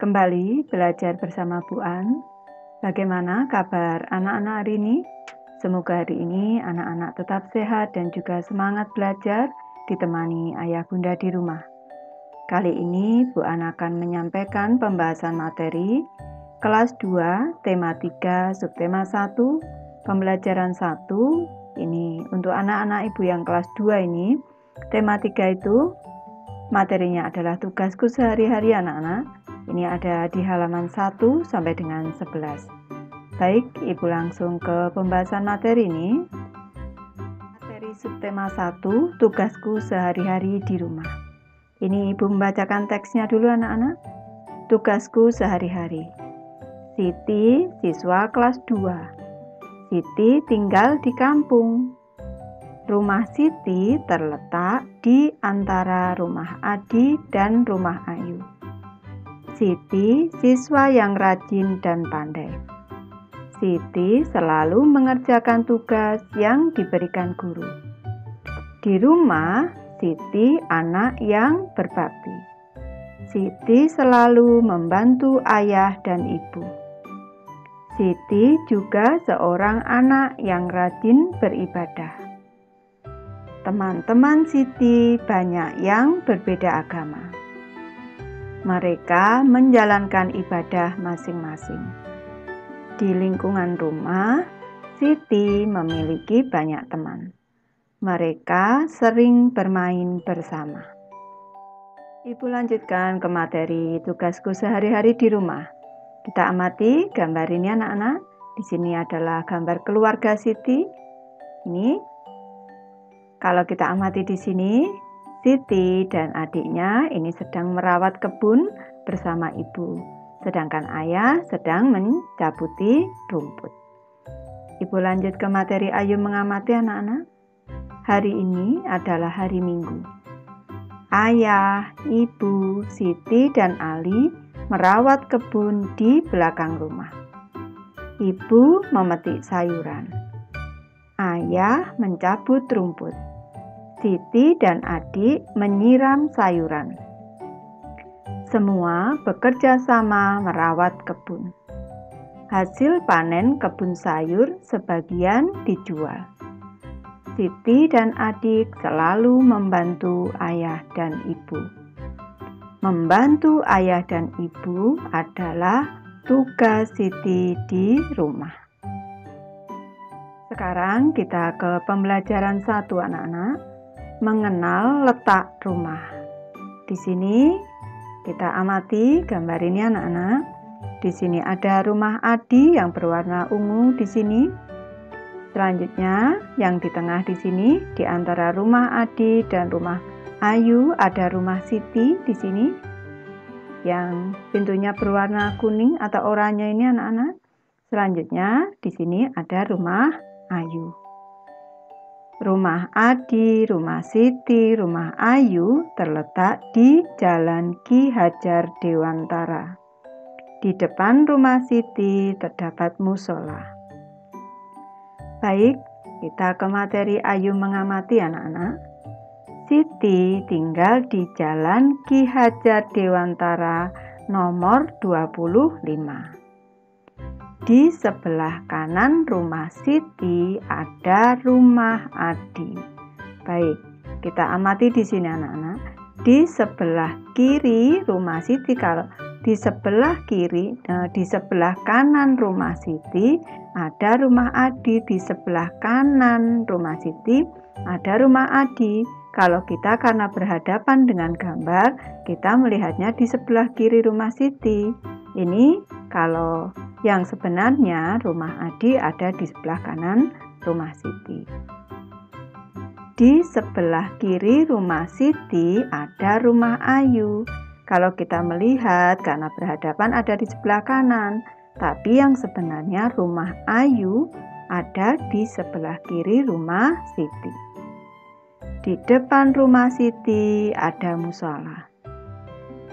Kembali belajar bersama Bu An. Bagaimana kabar anak-anak hari ini? Semoga hari ini anak-anak tetap sehat dan juga semangat belajar ditemani ayah bunda di rumah. Kali ini Bu An akan menyampaikan pembahasan materi kelas 2, tema 3, subtema 1, pembelajaran 1. Ini untuk anak-anak ibu yang kelas 2 ini. Tema 3 itu materinya adalah tugasku sehari-hari anak-anak. Ini ada di halaman 1 sampai dengan 11. Baik, Ibu langsung ke pembahasan materi ini. Materi subtema 1, tugasku sehari-hari di rumah. Ini Ibu membacakan teksnya dulu anak-anak. Tugasku sehari-hari. Siti, siswa kelas 2. Siti tinggal di kampung. Rumah Siti terletak di antara rumah Adi dan rumah Ayu. Siti siswa yang rajin dan pandai. Siti selalu mengerjakan tugas yang diberikan guru. Di rumah, Siti anak yang berbakti. Siti selalu membantu ayah dan ibu. Siti juga seorang anak yang rajin beribadah. Teman-teman Siti banyak yang berbeda agama. Mereka menjalankan ibadah masing-masing. Di lingkungan rumah, Siti memiliki banyak teman. Mereka sering bermain bersama. Ibu lanjutkan ke materi tugasku sehari-hari di rumah. Kita amati gambar ini anak-anak. Di sini adalah gambar keluarga Siti. Ini kalau kita amati di sini, Siti dan adiknya ini sedang merawat kebun bersama ibu, sedangkan ayah sedang mencabuti rumput. Ibu lanjut ke materi Ayu mengamati anak-anak. Hari ini adalah hari Minggu. Ayah, ibu, Siti dan Ali merawat kebun di belakang rumah. Ibu memetik sayuran. Ayah mencabut rumput. Siti dan adik menyiram sayuran. Semua bekerja sama merawat kebun. Hasil panen kebun sayur sebagian dijual. Siti dan adik selalu membantu ayah dan ibu. Membantu ayah dan ibu adalah tugas Siti di rumah. Sekarang kita ke pembelajaran 1 anak-anak. Mengenal letak rumah. Di sini kita amati gambar ini anak-anak. Di sini ada rumah Adi yang berwarna ungu di sini. Selanjutnya yang di tengah di sini, di antara rumah Adi dan rumah Ayu ada rumah Siti di sini. Yang pintunya berwarna kuning atau oranye ini anak-anak. Selanjutnya di sini ada rumah Ayu. Rumah Adi, rumah Siti, rumah Ayu terletak di Jalan Ki Hajar Dewantara. Di depan rumah Siti terdapat musola. Baik, kita ke materi Ayu mengamati anak-anak. Siti tinggal di Jalan Ki Hajar Dewantara nomor 25. Di sebelah kanan rumah Siti ada rumah Adi. Baik, kita amati di sini anak-anak. Di sebelah kiri rumah Siti, kalau di sebelah kiri, di sebelah kanan rumah Siti ada rumah Adi. Di sebelah kanan rumah Siti ada rumah Adi. Kalau kita karena berhadapan dengan gambar, kita melihatnya di sebelah kiri rumah Siti. Ini kalau yang sebenarnya rumah Adi ada di sebelah kanan rumah Siti. Di sebelah kiri rumah Siti ada rumah Ayu. Kalau kita melihat karena berhadapan ada di sebelah kanan, tapi yang sebenarnya rumah Ayu ada di sebelah kiri rumah Siti. Di depan rumah Siti ada musola.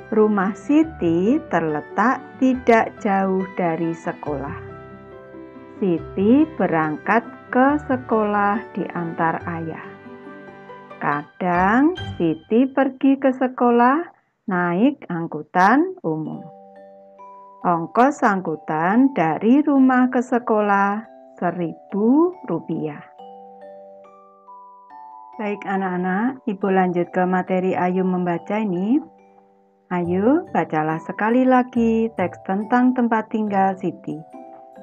Rumah Siti terletak tidak jauh dari sekolah. Siti berangkat ke sekolah diantar ayah. Kadang Siti pergi ke sekolah naik angkutan umum. Ongkos angkutan dari rumah ke sekolah Rp1.000. Baik anak-anak, Ibu lanjut ke materi Ayu membaca ini. Ayo bacalah sekali lagi teks tentang tempat tinggal Siti.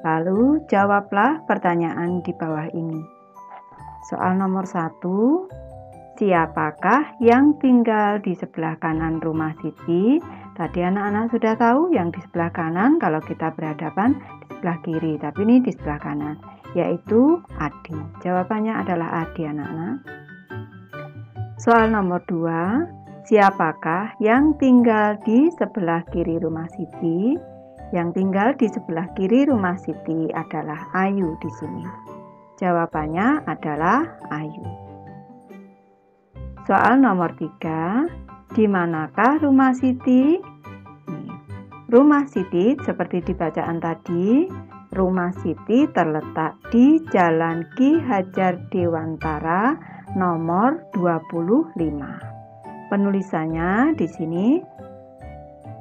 Lalu jawablah pertanyaan di bawah ini. Soal nomor 1, siapakah yang tinggal di sebelah kanan rumah Siti? Tadi anak-anak sudah tahu yang di sebelah kanan kalau kita berhadapan di sebelah kiri, tapi ini di sebelah kanan, yaitu Adi. Jawabannya adalah Adi anak-anak. Soal nomor 2, siapakah yang tinggal di sebelah kiri rumah Siti? Yang tinggal di sebelah kiri rumah Siti adalah Ayu di sini. Jawabannya adalah Ayu. Soal nomor 3, di manakah rumah Siti? Rumah Siti seperti di bacaan tadi, rumah Siti terletak di Jalan Ki Hajar Dewantara nomor 25. Penulisannya di sini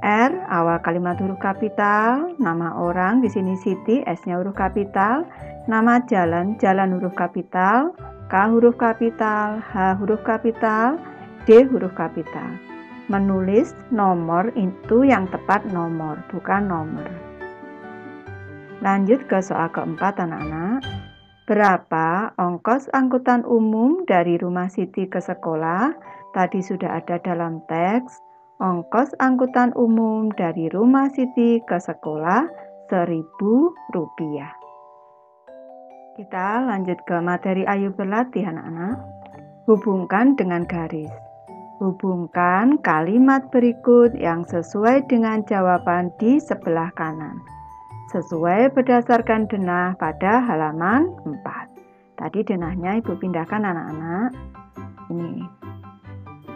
R awal kalimat huruf kapital, nama orang di sini Siti, S-nya huruf kapital, nama jalan huruf kapital, K huruf kapital, H huruf kapital, D huruf kapital. Menulis nomor itu yang tepat nomor, bukan nomor. Lanjut ke soal keempat anak-anak. Berapa ongkos angkutan umum dari rumah Siti ke sekolah? Tadi sudah ada dalam teks. Ongkos angkutan umum dari rumah Siti ke sekolah Rp1.000. Kita lanjut ke materi Ayu berlatih anak-anak. Hubungkan dengan garis. Hubungkan kalimat berikut yang sesuai dengan jawaban di sebelah kanan. Sesuai berdasarkan denah pada halaman 4. Tadi denahnya Ibu pindahkan anak-anak. Ini.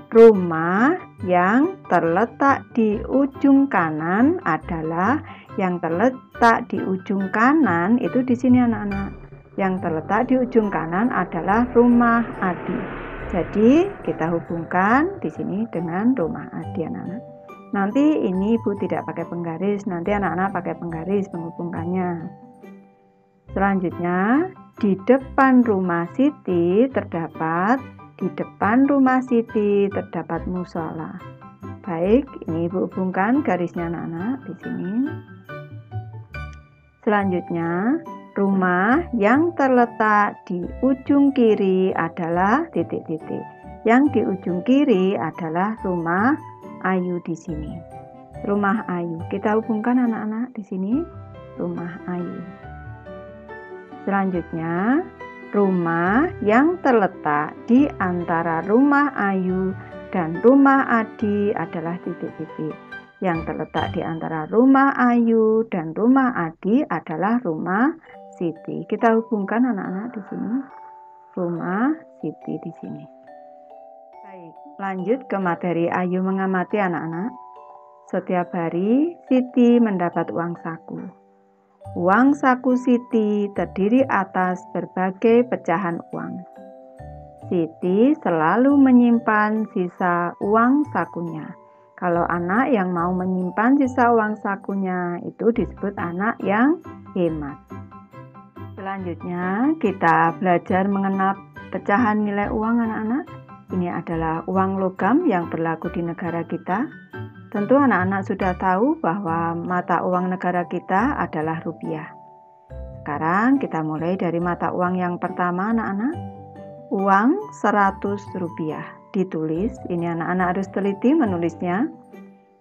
Rumah yang terletak di ujung kanan adalah yang terletak di ujung kanan itu di sini anak-anak. Yang terletak di ujung kanan adalah rumah Adi. Jadi kita hubungkan di sini dengan rumah Adi anak-anak. Nanti ini Ibu tidak pakai penggaris, nanti anak-anak pakai penggaris menghubungkannya. Selanjutnya, di depan rumah Siti terdapat musola. Baik, ini Ibu hubungkan garisnya anak-anak di sini. Selanjutnya, rumah yang terletak di ujung kiri adalah titik-titik. Yang di ujung kiri adalah rumah Ayu di sini. Rumah Ayu. Kita hubungkan anak-anak di sini. Rumah Ayu. Selanjutnya, rumah yang terletak di antara rumah Ayu dan rumah Adi adalah titik-titik. Yang terletak di antara rumah Ayu dan rumah Adi adalah rumah Siti. Kita hubungkan anak-anak di sini. Rumah Siti di sini. Baik, lanjut ke materi Ayu mengamati anak-anak. Setiap hari Siti mendapat uang saku. Uang saku Siti terdiri atas berbagai pecahan uang. Siti selalu menyimpan sisa uang sakunya. Kalau anak yang mau menyimpan sisa uang sakunya itu disebut anak yang hemat. Selanjutnya kita belajar mengenal pecahan nilai uang anak-anak. Ini adalah uang logam yang berlaku di negara kita. Tentu anak-anak sudah tahu bahwa mata uang negara kita adalah rupiah. Sekarang kita mulai dari mata uang yang pertama anak-anak. Uang Rp100. Ditulis, ini anak-anak harus teliti menulisnya.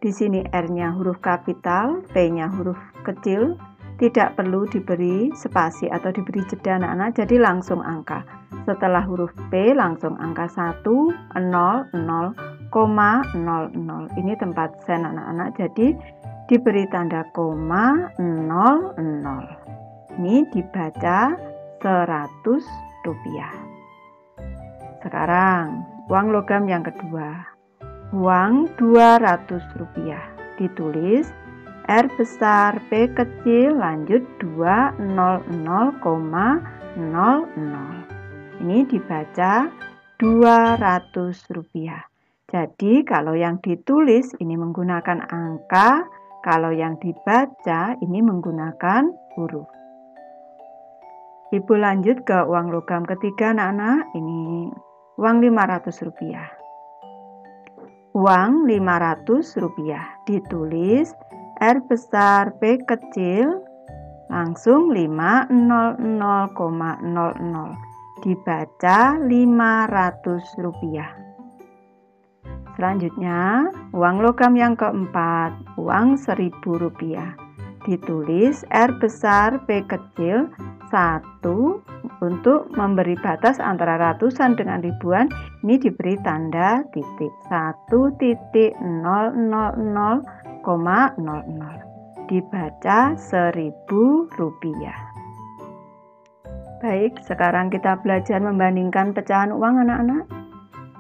Di sini R-nya huruf kapital, P-nya huruf kecil. Tidak perlu diberi spasi atau diberi jeda anak-anak, jadi langsung angka. Setelah huruf P langsung angka 1, 0, 0,00. Ini tempat sen anak-anak, jadi diberi tanda koma 00. Ini dibaca Rp100. Sekarang uang logam yang kedua. Uang Rp200. Ditulis R besar, P kecil, lanjut 200,00. Ini dibaca Rp200. Jadi kalau yang ditulis ini menggunakan angka, kalau yang dibaca ini menggunakan huruf. Ibu lanjut ke uang logam ketiga anak-anak. Ini uang Rp500. Uang Rp500 ditulis R besar P kecil langsung 500,00, dibaca Rp500. Selanjutnya uang logam yang keempat, uang Rp1.000, ditulis R besar P kecil 1 untuk memberi batas antara ratusan dengan ribuan. Ini diberi tanda titik 1.000,00, dibaca Rp1.000. Baik, sekarang kita belajar membandingkan pecahan uang anak-anak.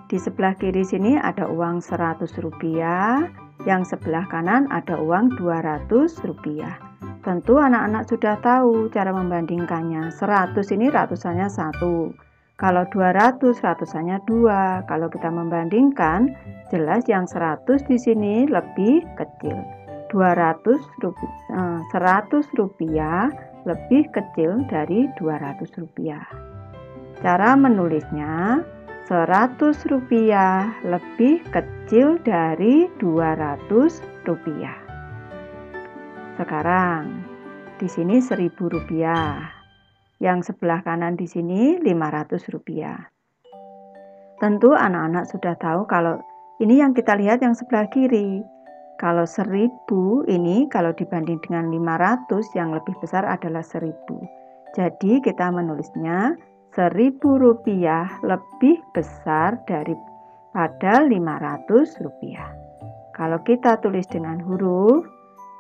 Di sebelah kiri sini ada uang Rp100, yang sebelah kanan ada uang Rp200. Tentu anak-anak sudah tahu cara membandingkannya. 100 ini ratusannya 1. Kalau 200 ratusannya 2. Kalau kita membandingkan, jelas yang 100 di sini lebih kecil. Rp100 lebih kecil dari Rp200. Cara menulisnya, Rp100 lebih kecil dari Rp200. Sekarang di sini Rp1.000. Yang sebelah kanan di sini Rp500. Tentu anak-anak sudah tahu kalau ini yang kita lihat yang sebelah kiri. Kalau 1.000 ini kalau dibanding dengan 500 yang lebih besar adalah 1.000. Jadi kita menulisnya Rp1.000 lebih besar daripada Rp500. Kalau kita tulis dengan huruf,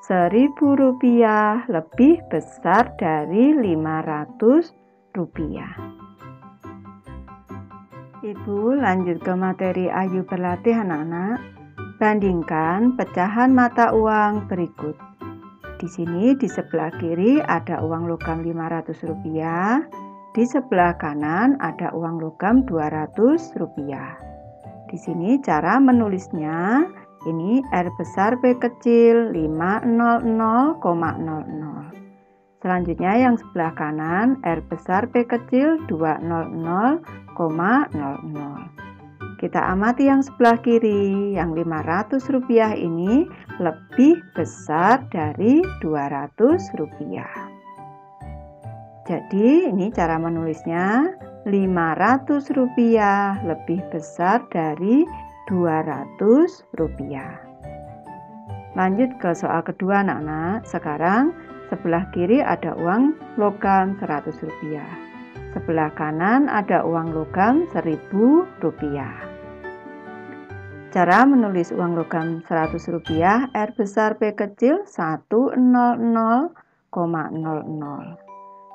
Rp1.000 lebih besar dari Rp500. Ibu lanjut ke materi Ayo Berlatih anak-anak. Bandingkan pecahan mata uang berikut. Di sini di sebelah kiri ada uang logam Rp500. Di sebelah kanan ada uang logam Rp200. Di sini cara menulisnya, ini R besar P kecil 500,00. Selanjutnya yang sebelah kanan R besar P kecil 200,00. Kita amati yang sebelah kiri, yang Rp500 ini lebih besar dari Rp200. Jadi ini cara menulisnya, Rp500 lebih besar dari Rp200. Lanjut ke soal kedua anak-anak. Sekarang sebelah kiri ada uang logam Rp100. Sebelah kanan ada uang logam Rp1.000. Cara menulis uang logam Rp100, R besar P kecil 100,00.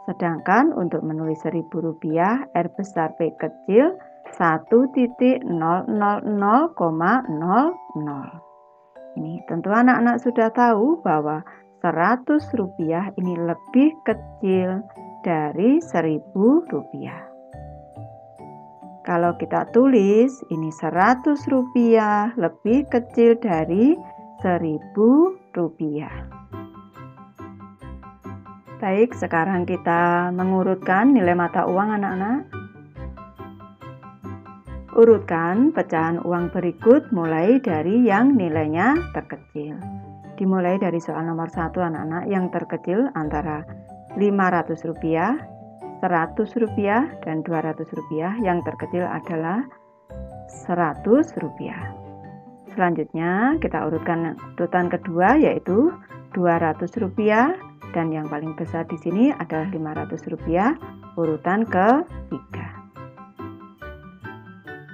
Sedangkan untuk menulis Rp1.000, R besar P kecil 1.000,00. Ini tentu anak-anak sudah tahu bahwa Rp100 ini lebih kecil dari Rp1.000. Kalau kita tulis, ini Rp100 lebih kecil dari Rp1.000. Baik, sekarang kita mengurutkan nilai mata uang anak-anak. Urutkan pecahan uang berikut mulai dari yang nilainya terkecil. Dimulai dari soal nomor 1 anak-anak, yang terkecil antara Rp500, Rp100 dan Rp200. Yang terkecil adalah Rp100. Selanjutnya kita urutkan urutan kedua, yaitu Rp200. Dan yang paling besar di sini adalah Rp500, urutan ketiga.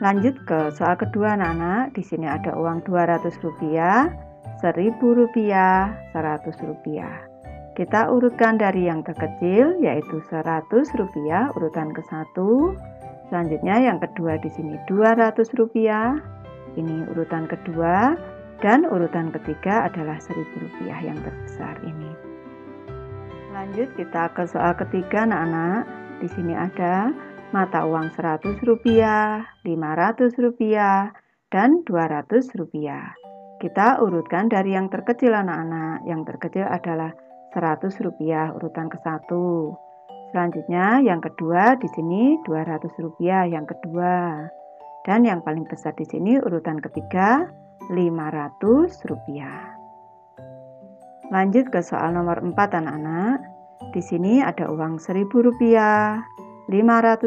Lanjut ke soal kedua anak-anak. Di sini ada uang Rp200, Rp1.000, Rp100. Kita urutkan dari yang terkecil, yaitu Rp100, urutan ke-1. Selanjutnya yang kedua di sini Rp200, ini urutan kedua. Dan urutan ketiga adalah Rp1.000 yang terbesar ini. Lanjut kita ke soal ketiga anak-anak. Di sini ada mata uang Rp100, Rp500, dan Rp200. Kita urutkan dari yang terkecil anak-anak. Yang terkecil adalah Rp100 urutan ke-1. Selanjutnya yang kedua di sini Rp200 yang kedua. Dan yang paling besar di sini urutan ketiga Rp500. Lanjut ke soal nomor 4 anak-anak. Di sini ada uang Rp1.000, Rp500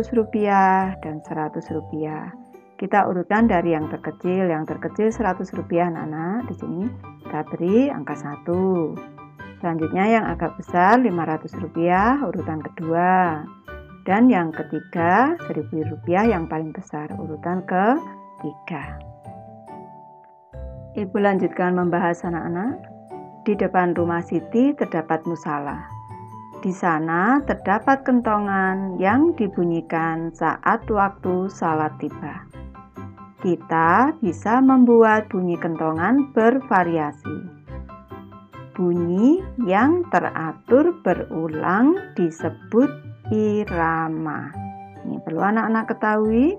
dan Rp100. Kita urutkan dari yang terkecil. Yang terkecil Rp100 anak-anak. Di sini kita beri angka 1. Selanjutnya yang agak besar Rp500 urutan kedua. Dan yang ketiga Rp1.000 yang paling besar urutan ketiga. Ibu lanjutkan membahas anak-anak. Di depan rumah Siti terdapat musala. Di sana terdapat kentongan yang dibunyikan saat waktu salat tiba. Kita bisa membuat bunyi kentongan bervariasi. Bunyi yang teratur berulang disebut irama. Ini perlu anak-anak ketahui.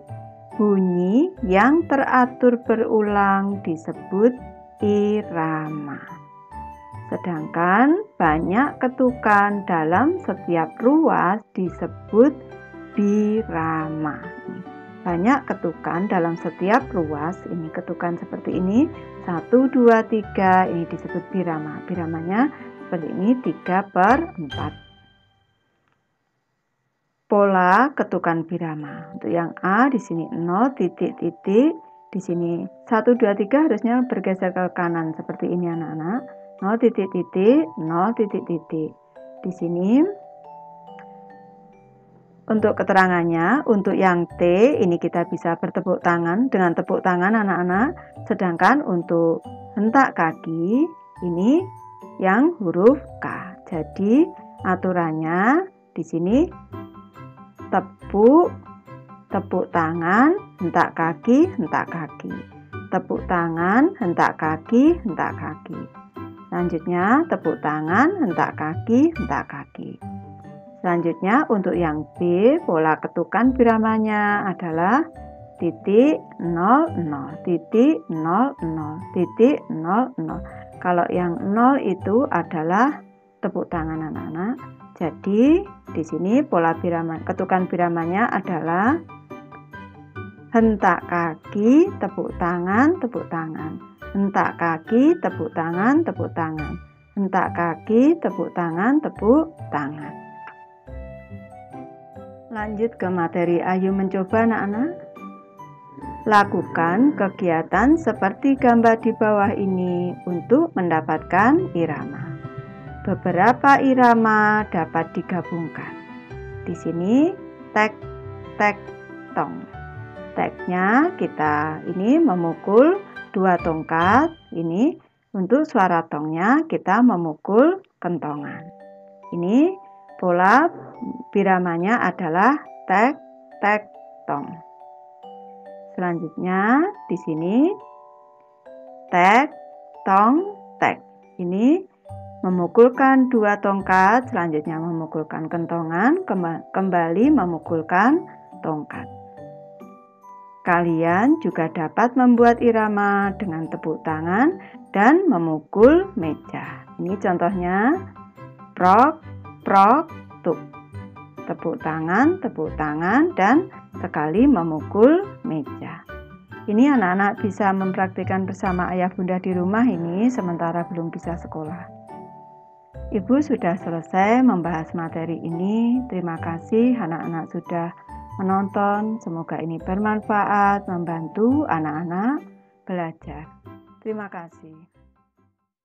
Bunyi yang teratur berulang disebut irama. Sedangkan banyak ketukan dalam setiap ruas disebut birama. Banyak ketukan dalam setiap ruas, ini ketukan seperti ini, 1, 2, 3, ini disebut birama. Biramanya seperti ini, 3/4. Pola ketukan birama. Untuk yang A di sini 0, titik, titik. Di sini 1, 2, 3 harusnya bergeser ke kanan seperti ini anak-anak. 0, titik, titik, 0, titik, titik. Di sini untuk keterangannya, untuk yang T ini kita bisa bertepuk tangan dengan tepuk tangan anak-anak. Sedangkan untuk hentak kaki ini yang huruf K. Jadi aturannya di sini tepuk tangan, hentak kaki, hentak kaki. Tepuk tangan, hentak kaki, hentak kaki. Selanjutnya tepuk tangan, hentak kaki, hentak kaki. Selanjutnya untuk yang B, pola ketukan biramanya adalah titik 00, titik 00, titik 00. Kalau yang 0 itu adalah tepuk tangan anak-anak. Jadi di sini pola birama, ketukan biramanya adalah hentak kaki, tepuk tangan, tepuk tangan. Hentak kaki, tepuk tangan, tepuk tangan. Hentak kaki, tepuk tangan, tepuk tangan. Lanjut ke materi Ayo Mencoba anak-anak. Lakukan kegiatan seperti gambar di bawah ini untuk mendapatkan irama. Beberapa irama dapat digabungkan. Di sini tek, tek, tong. Teknya kita ini memukul 2 tongkat. Ini untuk suara tongnya kita memukul kentongan. Ini pola biramanya adalah tek, tek, tong. Selanjutnya di sini tek, tong, tek. Ini memukulkan 2 tongkat, selanjutnya memukulkan kentongan, kembali memukulkan tongkat. Kalian juga dapat membuat irama dengan tepuk tangan dan memukul meja. Ini contohnya prok, prok, tuk. Tepuk tangan, dan sekali memukul meja. Ini anak-anak bisa mempraktikkan bersama ayah bunda di rumah ini sementara belum bisa sekolah. Ibu sudah selesai membahas materi ini. Terima kasih anak-anak sudah menonton. Semoga ini bermanfaat, membantu anak-anak belajar. Terima kasih.